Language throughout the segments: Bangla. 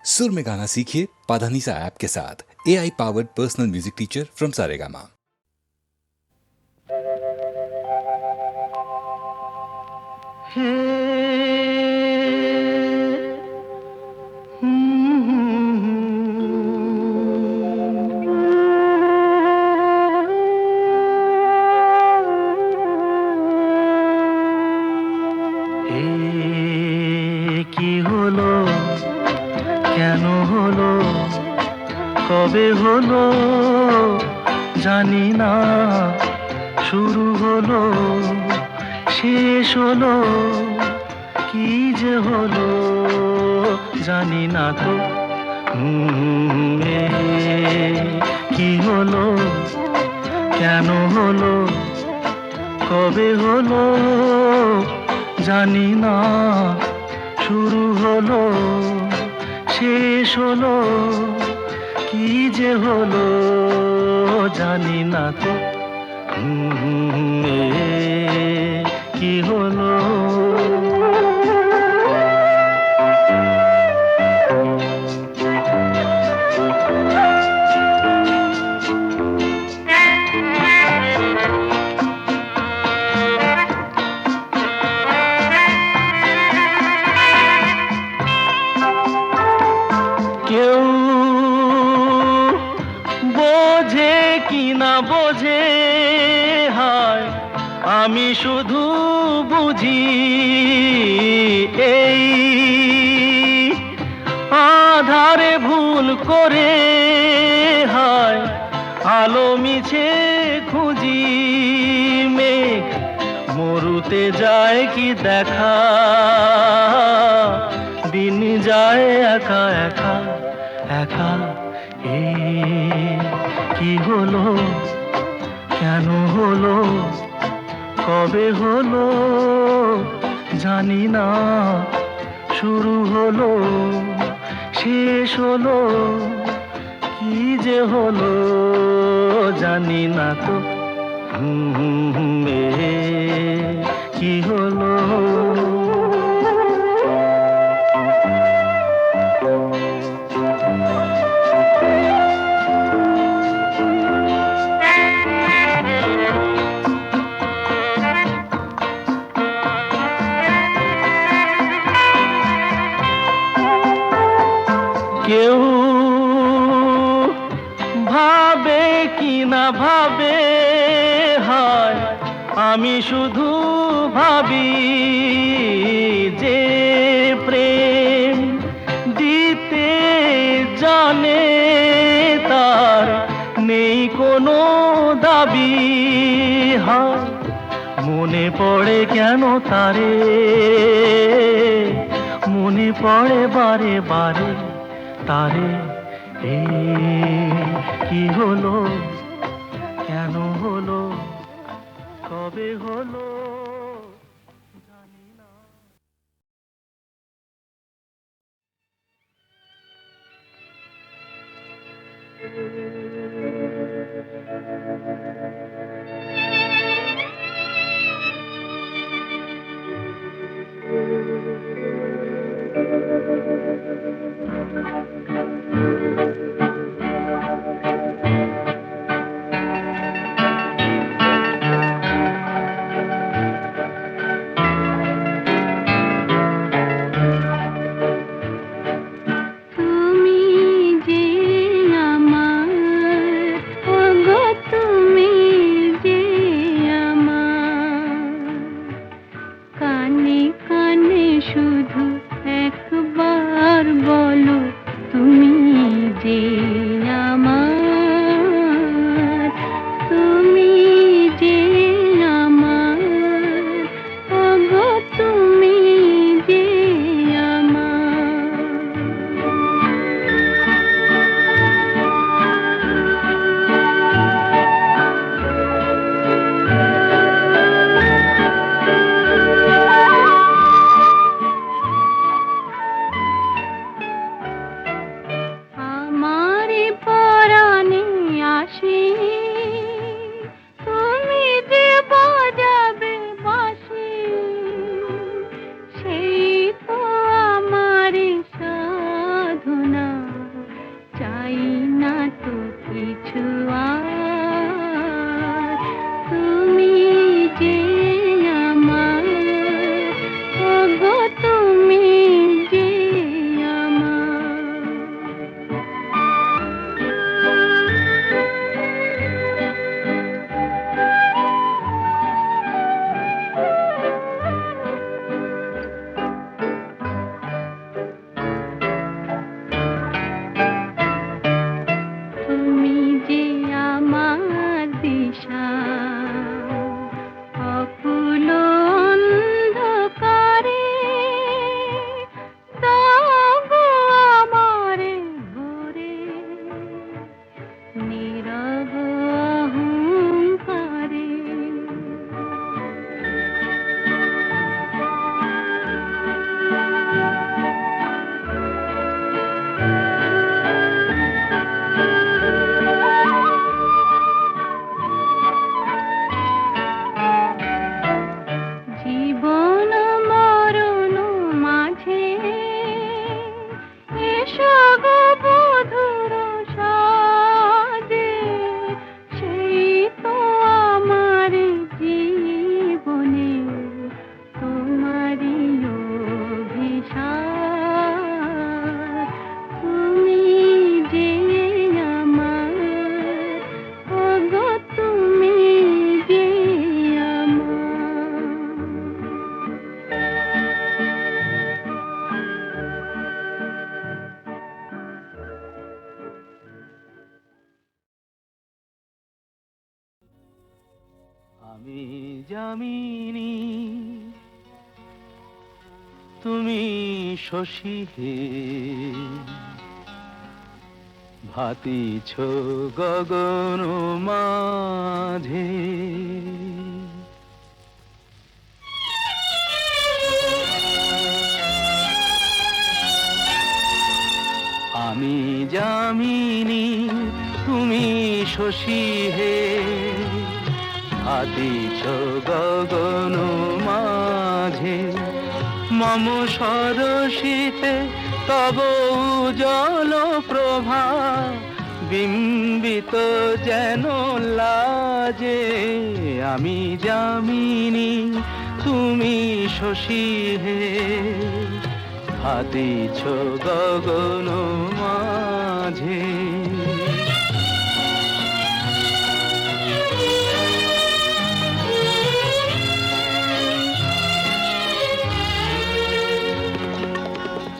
सुर में गाना सीखिए पाधानीसा ऐप के साथ। AI powered personal music teacher from Saregama. কি হলো, কেন হলো, কবে হলো জানি না, শুরু হলো শেষ হলো, কি যে হলো জানি না তো। কি হলো, কেন হলো, কবে হলো জানি না, শুরু হলো শেষ হলো, কি যে হলো জানি না তো। কি হলো, কেউ বোঝে কি না বোঝে, হায় আমি শুধু বুঝি এই আধারে ভুল করে, হায় আলো মিছে খুঁজি, মেঘ মরুতে যায় কি দেখা, দিন যায় একা একা একা। কি হলো, কেন হলো, কবে হলো জানি না, শুরু হলো শেষ হলো, কি যে হলো জানি না তো। কি হলো, কেউ ভাবে কি না ভাবে, হায় আমি শুধু ভাবি যে প্রেম দিতে জানে, তার নেই কোনো দাবি, হায় মনে পড়ে কেন তারে, মনে পড়ে বারে বারে তারে। কি হলো, কেন হলো, কবে হলো জানি না। আমি যামিনী তুমি শশী হে ভাতিছ গগন মাঝে আমি যামিনী তুমি শশী হে ভাতিছ গগন মাঝে মম সরসিতে তব উজ্জ্বল প্রভা বিম্বিত যেন লাজে আমি যামিনী তুমি শশী হে ভাতিছ গগন মাঝে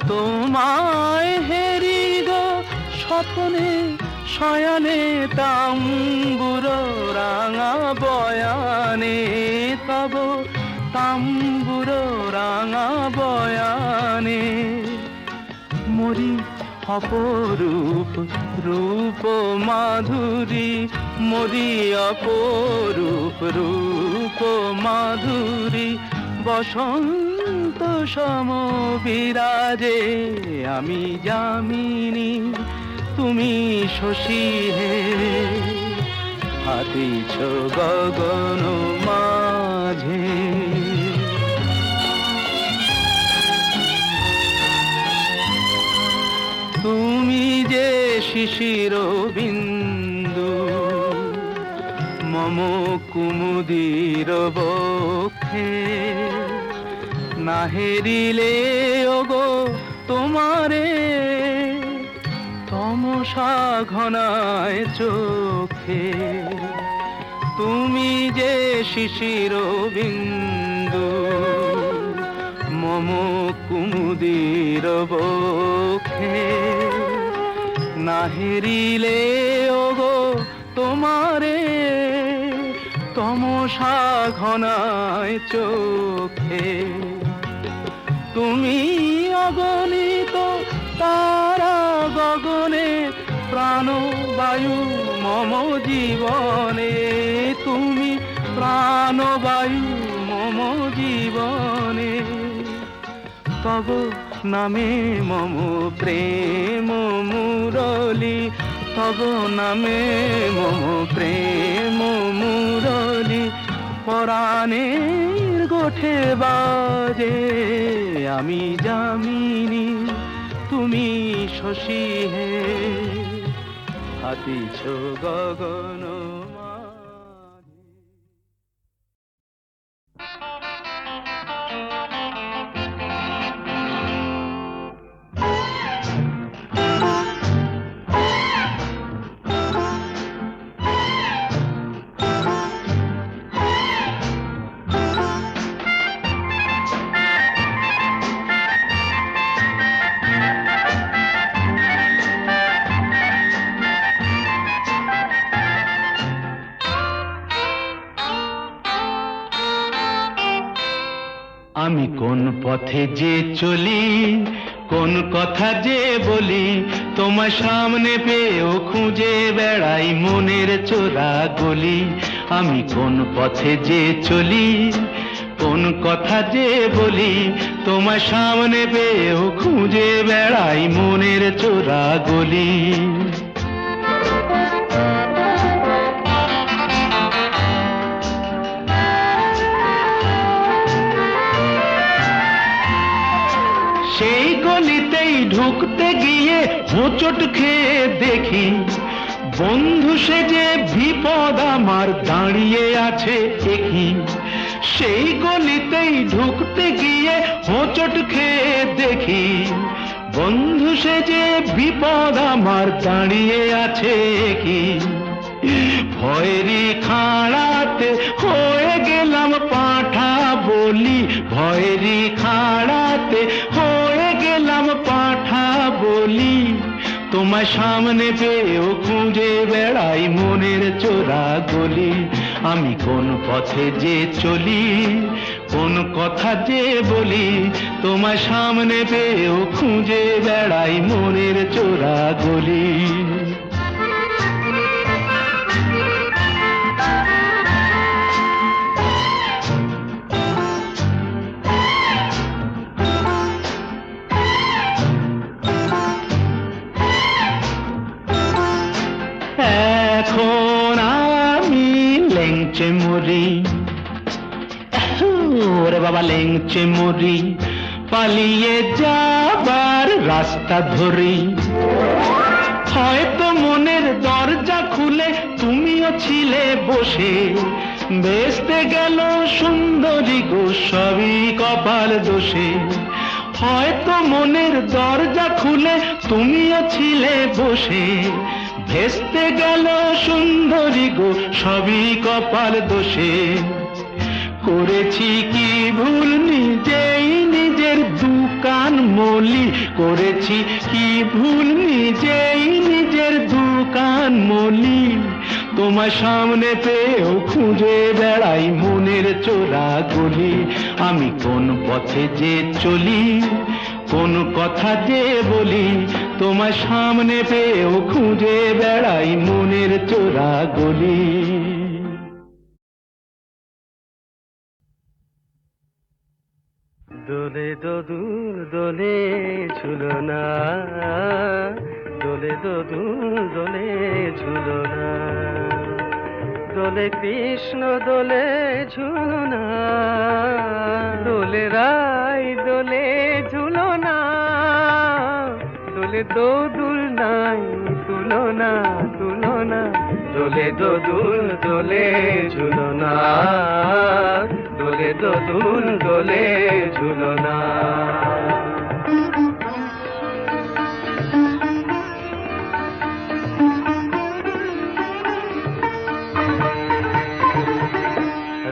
তোমায় হেরি গো স্বপ্নে শয়নে তাম্বুর রাঙা বয়ানে তব তাম্বুর রাঙা বয়ানে মরি অপরূপ রূপ মাধুরী মরি অপরূপ রূপ মাধুরী বসন্ত সম বিরাজে আমি যামিনী তুমি শশী হে ভাতিছ গগন মাঝে তুমি যে শিশির বিন্দু মম কুমুদির বক্ষে না হেরিলে ওগো তোমারে তমসা ঘনায় চোখে তুমি যে শিশির বিন্দু মম কুমুদির বক্ষে না হেরিলে ওগো তোমারে তমসা ঘনায় চোখে তুমি অগণিত তারা গগনে প্রাণবায়ু মম জীবনে তুমি প্রাণবায়ু মম জীবনে তব নামে মম প্রেম মুরলী তব নামে মম প্রেম মুরলী পরাণের গোঠে বাজে আমি যামিনী তুমি শশী হে ভাতিছ গগন মাঝে আমি কোন পথে যে চলি কোন কথা যে বলি তোমার সামনে পেয়েও খুঁজে বেড়াই মনের চোরা গলি আমি কোন পথে যে চলি কোন কথা যে বলি তোমার সামনে পেয়েও খুঁজে বেড়াই মনের চোরা গলি সেই গলিতেই ঢুকতে গিয়ে হোঁচট খেয়ে দেখি বন্ধু সেজে বিপদ আমার দাঁড়িয়ে আছে একই সেই গলিতেই ঢুকতে গিয়ে হোঁচট খেয়ে দেখি বন্ধু সেজে বিপদ আমার দাঁড়িয়ে আছে কি ভয়েরই খাড়াতে হয়ে গেলাম পাঁঠা বলি ভয়েরই খাড়াতে হয়ে গেলাম পাঁঠা বলি তোমার সামনে পেয়েও খুঁজে বেড়াই মনের চোরা গলি আমি কোন পথে যে চলি, কোন কথা যে বলি, তোমার সামনে পেয়েও খুঁজে বেড়াই মনের চোরা গলি। এখন আমি লেংচে মরি, ওরে বাবা লেংচে মরি, পালিয়ে যাবার রাস্তা ধরি। হয়তো মনের দরজা খুলে তুমিও ছিলে বসে, বেসতে গেল সুন্দরী গো সবই কপাল দোষে। হয়তো মনের দরজা খুলে তুমিও ছিলে বসে, ভেস্তে গেল সুন্দরী গো সবই কপাল দোষে। করেছি কি ভুল নিজেই নিজের দুকান মলি, করেছি কি ভুল নিজেই নিজের দুকান মলি, তোমার সামনে পেয়েও খুঁজে বেড়াই মনের চোরা গলি। আমি কোন পথে যে চলি, কোন কথা যে বলি, তোমার সামনে পেয়েও খুঁজে বেড়াই মনের চোরা গলি। দোলে দোদুল দোলে ঝুলনা, দোলে দোদুল দোলে ঝুলনা, দোলে কৃষ্ণ দোলে ঝুলনা, দোলে রাই দোলে ঝুলনা, দোলে দোদুল নাই তুলনা তুলনা, দোলে দোদুল দোলে ঝুলনা, দোলে দোদুল দোলে ঝুলনা।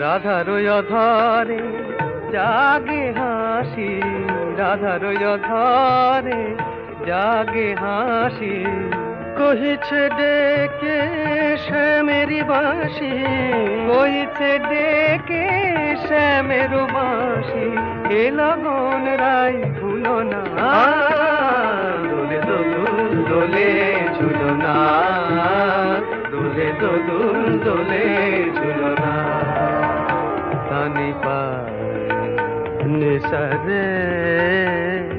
রাধার অধরে জাগে হাসি, রাধার অধরে জাগে হাসি, কহিছে ডেকে শ্যামেরি বাঁশি, কহিছে ডেকে শ্যামের বাঁশি, এ লগন রাই ভুলো না, দোলে দোদুল দোলে ঝুলনা, দোলে দোদুল দোলে ঝুলনা। সানি পা নিসা রে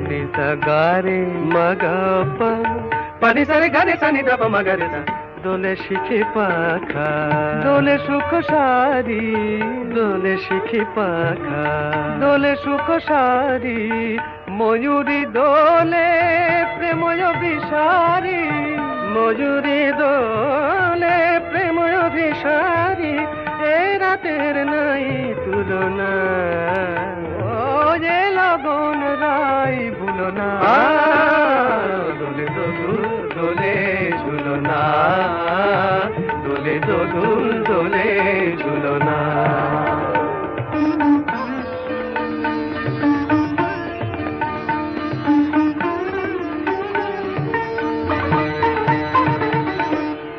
নিসা গারে মগা পা, পানি সারে গারে সানি দাপা মগরে সা, দোলে শিখে পাখা দোলে সুখ সারি, দোলে শিখে পাখা দোলে সুখ সারি, ময়ূরী দোলে প্রেময় বিসারি, ময়ূরী দোলে প্রেময় বিসারি, এ রাতের নাই তুলনা, ও যে লগন রাই ভুলো না, দোলে দোদুল দোলে ঝুলনা, দোলে দোদুল দোলে ঝুলনা।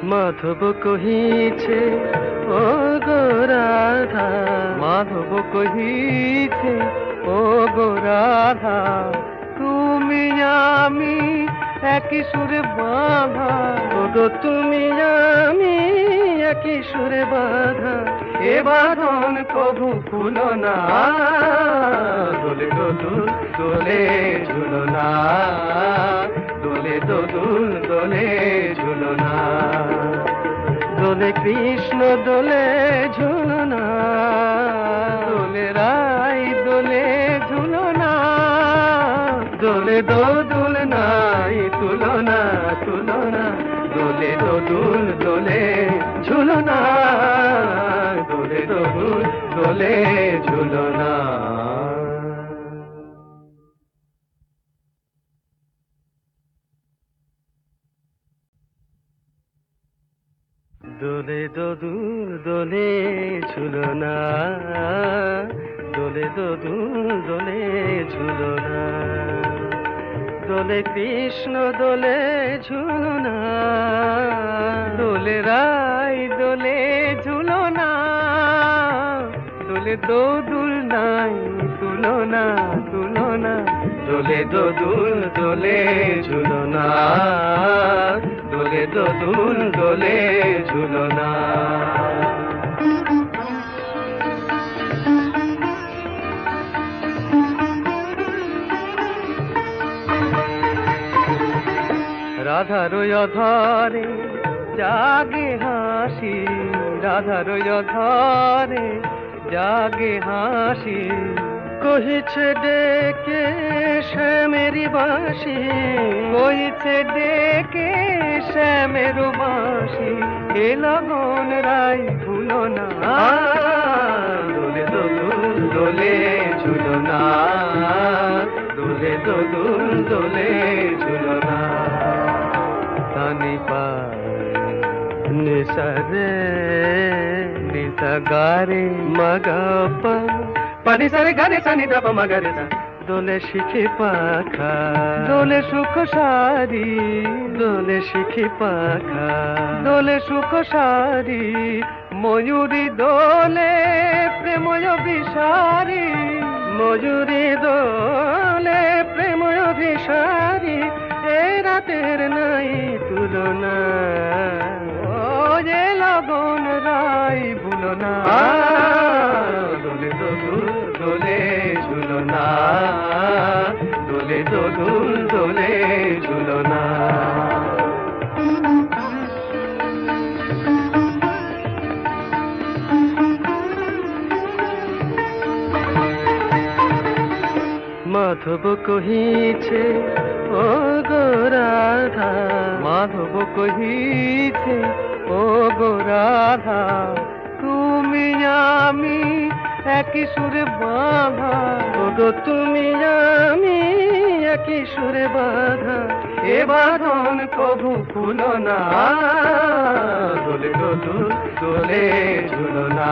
মাধব কহিছে ও গো রাধা, মাধব কহিছে ও গো রাধা, তুমি আমি একই সুরে বাঁধা, ও গো তুমি আমি একই সুরে বাঁধা, এ বাঁধন কবু খুলো না, দোলে দোদুল দোলে ঝুলনা, দোলে দোদুল দোলে ঝুলনা, দোলে কৃষ্ণ দোলে ঝুলনা, দোলে রাই দোলে ঝুলনা, দোলে দোদুল নাই তুলনা তুলনা, দোলে দোদুল দোলে ঝুলনা, দোলে দোদুল দোলে ঝুলনা। দোলে দোদুল দোলে ঝুলনা, দোলে দোদুল দোলে ঝুলনা, দোলে কৃষ্ণ দোলে ঝুলনা, দোলে রাই দোলে ঝুলনা, দোদুল নাই তুলনা তুলনা, দোলে দোদুল দোলে ঝুলনা, দোলে দোদুল দোলে ঝুলনা। রাধার অধরে জাগে হাসি, রাধার অধরে জাগে হাসি, কহিছে ডেকে শ্যামেরি বাঁশি, কহিছে ডেকে শ্যামের বাঁশি, এ লগন রাই ভুলো না, দোলে দোদুল দোলে ঝুলনা, দোলে দোদুল দোলে ঝুলনা। তানি পা নিসা রে নিসা গারে মগপা, পানি সারে গারে সানি দাপা মগরে সা, দোলে শিখি পাখা, দোলে সুখ সারি, দোলে শিখি পাখা, দোলে সুখ সারি, ময়ূরী দোলে প্রেময় বিসারি, ময়ূরী দোলে প্রেময় বিসারি, এ রাতের নাই তুলনা, ও যে লগন রাই ভুলো না, দোলে দোদুল দোলে ঝুলনা, দোলে দোদুল দোলে ঝুলনা। মাধব কহিছে ও গো রাধা, মাধব কহিছে ও গো রাধা, তুমি আমি একই সুরে বাঁধা, ও গো তুমি আমি একই সুরে বাঁধা, এ বাঁধন কভু খুলো না, দোলে দোদুল দোলে ঝুলনা,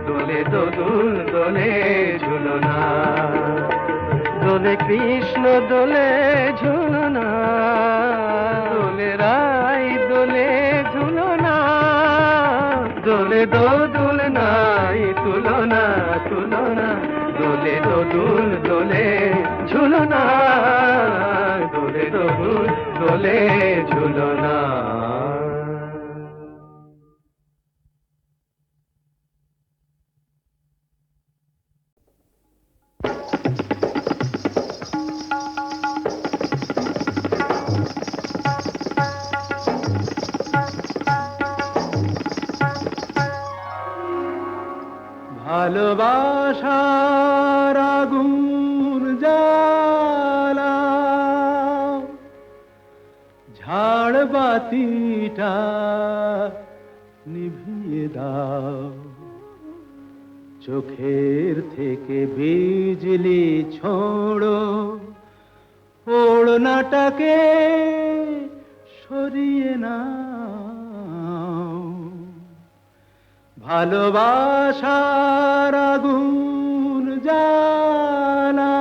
দোলে দোদুল দোলে ঝুলনা, দোলে কৃষ্ণ দোলে ঝুলনা, দোলে রাই দোলে ঝুলনা, দোলে দোদুল নাই তুলনা তুলনা, দোলে দোদুল দোলে ঝুলনা, দোলে দোদুল দোলে ঝুলনা। ভালোবাসার আগুন জ্বালা, ঝাড় বাতিটা নিভিয়ে দাও, চোখের থেকে বিজলি ছোড়ো, ওড়নাটাকে সরিয়ে নাও, ভালোবাসার আগুন জ্বালা,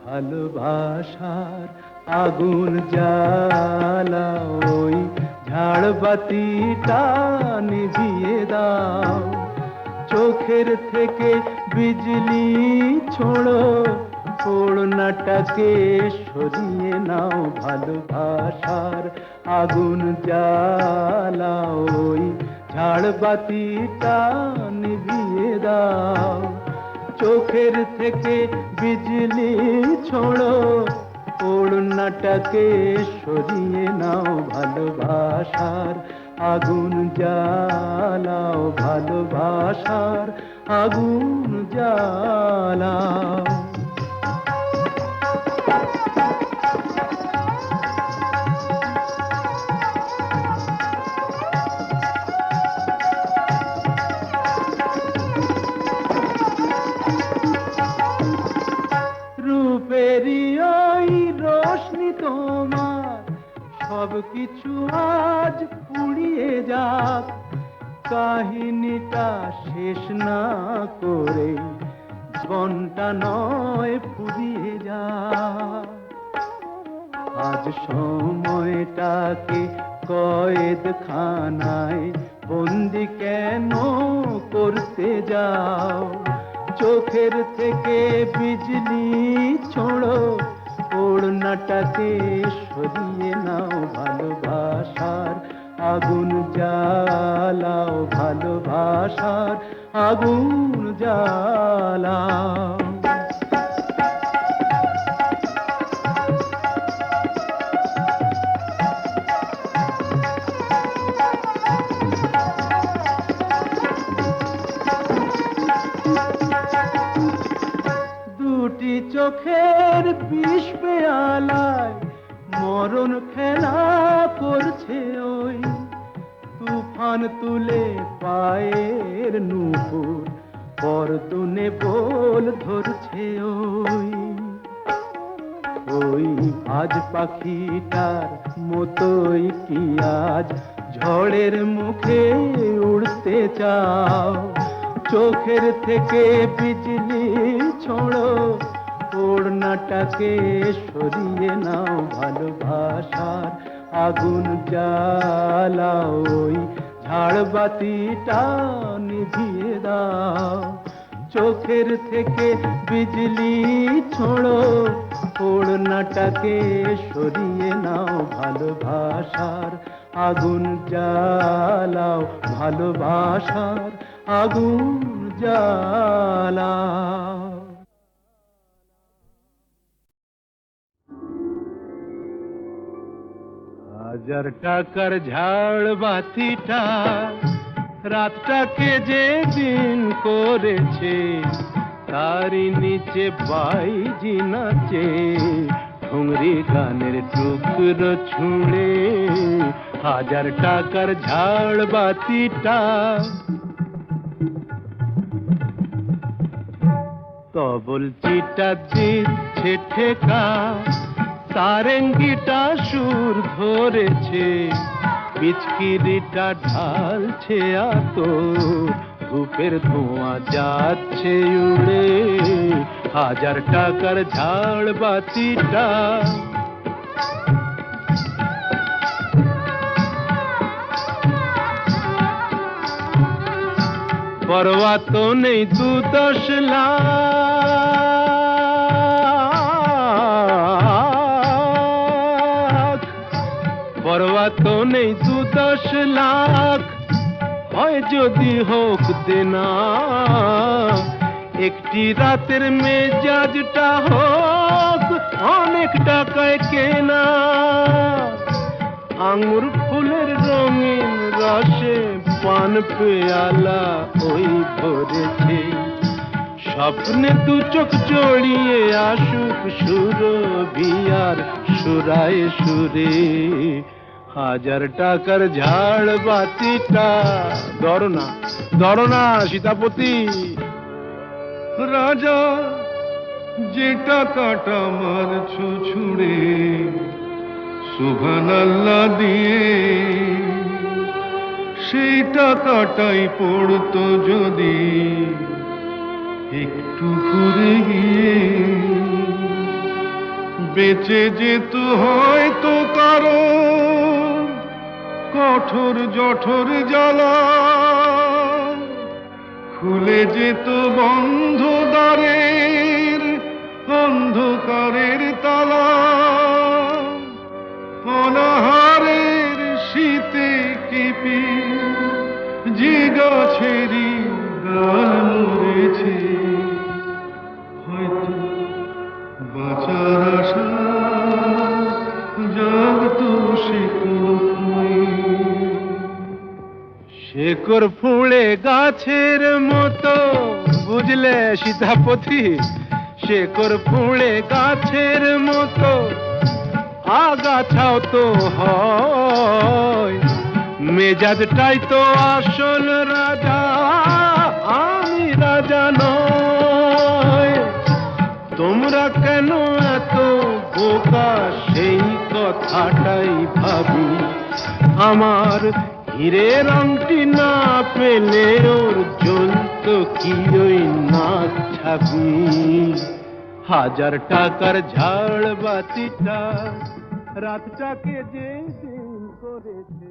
ভালোবাসার আগুন জ্বালা, ওই ঝাড়বাতিটা নিভিয়ে দাও, চোখের থেকে বিজলি ছোড়ো, ওড়নাটাকে সরিয়ে নাও, ভালোবাসার আগুন জ্বালা, ওই ঝাড়বাতিটা নিভিয়ে দাও, চোখের থেকে বিজলি ছোড়ো, ওড়নাটাকে সরিয়ে নাও, ভালোবাসার আগুন জ্বালাও, ভালোবাসার আগুন জ্বালাও। রূপেরই ওই রোশনি তোমার সব কিছু আজ পুড়িয়ে যাক, কাহিনীটা শেষ না করে জীবনটা নয় ফুরিয়ে যাক, আজ সময়টাকে কয়েদ খানায় বন্দি কেন করতে যাও? চোখের থেকে বিজলি ছোড়ো, ওড়নাটাকে সরিয়ে নাও, ভালোবাসার আগুন জ্বালাও, ভালোবাসার আগুন জ্বালাও। দুটি চোখের বিষ পেয়ালায় মরণ খেলা করছে ওই, তুফান তুলে পায়ের নুপুর পরতুনে বল ধরছে ওই। ওই আজ পাখিটার মতোই কি আজ ঝড়ের মুখে উড়তে চাও? চোখের থেকে বিজলি ছোড়ো, ওড়নাটাকে সরিয়ে নাও, ভালোবাসার আগুন জ্বালাও, ওই ঝাড়বাতিটা নিভিয়ে দাও। চোখের থেকে বিজলি ছোড়ো, ওড়নাটাকে সরিয়ে নাও, ভালোবাসার আগুন জ্বালাও, ভালোবাসার আগুন জ্বালাও। হাজার টাকার ঝাড় বাতিটা রাতটাকে যে দিন করেছে, তারই নিচে বাইজি নাচে ঠুংরি গানের টুকরো ছুঁড়ে। হাজার টাকার ঝাড় বাতিটা তবল চিটা দিচ্ছে ঠেকা, সারেঙ্গিটা সুর ধরেছে, পিচকিরিটা ঢালছে আতর, ধূপের ধোঁয়া যাচ্ছে উড়ে। হাজার টাকার ঝাড় বাতিটা পরোয়া তো নেই 2-10 লাখ, পরোয়া তো নেই 2-10 লাখ, হয় যদি হোক দেনা, একটি রাতের মেজাজটা হোক অনেক টাকায় কেনা। আঙুর ফুলের রঙিন রসে পান পেয়ালা ওই ভরেছে, স্বপ্নে 2 চোখ জড়িয়ে আসুক সুরভিয়ার সুরায় সুরে। হাজার টাকার ঝাড় বাতিটা ধরো না সীতাপতি। রাজা যে টাকাটা মারছো ছুড়ে সুবহানাল্লাহ দিয়ে, সেই টাকাটাই পড়তো যদি একটু ঘুরে গিয়ে, বেঁচে যেত হয়তো কারো কঠোর জঠোর জ্বালা, খুলে যেত বন্ধ দ্বারের অন্ধকারের তালা। অনাহারের শীতে কেঁপে যে গাছেরই ডাল মরেছে, হয়তো বাঁচার আশা জাগতো শেকড় ফুঁড়ে গাছের মতো, বুঝলে সীতাপতি? শেকড় ফুঁড়ে গাছের মতো আগাছাও তো হয়, মেজাজটাই তো আসল রাজা, আমি রাজা নয়। তোমরা কেন এত বোকা সেই কথাটাই ভাবি, আমার হীরের আংটি না পেলে ওর জ্বলত কি ওই নাক ছাবি। হাজার টাকার ঝাড় বাতিটা রাতটাকে যে দিন করে করে